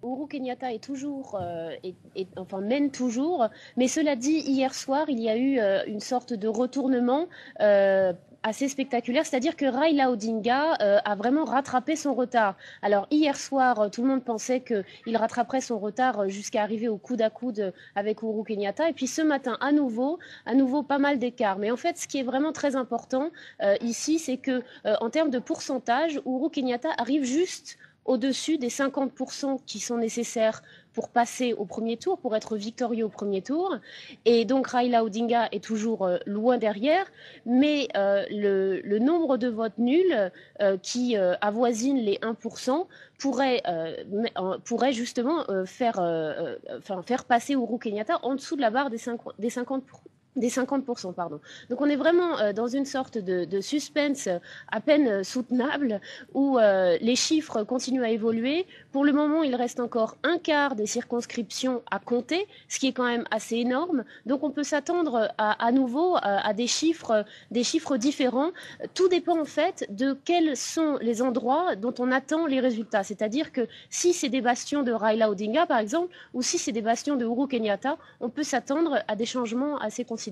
Uhuru Kenyatta est toujours, enfin mène toujours, mais cela dit, hier soir, il y a eu une sorte de retournement assez spectaculaire, c'est-à-dire que Raila Odinga a vraiment rattrapé son retard. Alors hier soir, tout le monde pensait qu'il rattraperait son retard jusqu'à arriver au coude à coude avec Uhuru Kenyatta, et puis ce matin, à nouveau pas mal d'écart. Mais en fait, ce qui est vraiment très important ici, c'est que en termes de pourcentage, Uhuru Kenyatta arrive juste au-dessus des 50% qui sont nécessaires pour passer au premier tour, pour être victorieux au premier tour. Et donc Raila Odinga est toujours loin derrière, mais le nombre de votes nuls qui avoisine les 1% pourrait justement faire passer Uhuru Kenyatta en dessous de la barre des 50%. Des 50%, pardon. Donc on est vraiment dans une sorte de suspense à peine soutenable où les chiffres continuent à évoluer. Pour le moment, il reste encore un quart des circonscriptions à compter, ce qui est quand même assez énorme. Donc on peut s'attendre à nouveau à des chiffres différents. Tout dépend en fait de quels sont les endroits dont on attend les résultats. C'est-à-dire que si c'est des bastions de Raila Odinga, par exemple, ou si c'est des bastions de Uhuru Kenyatta, on peut s'attendre à des changements assez considérables.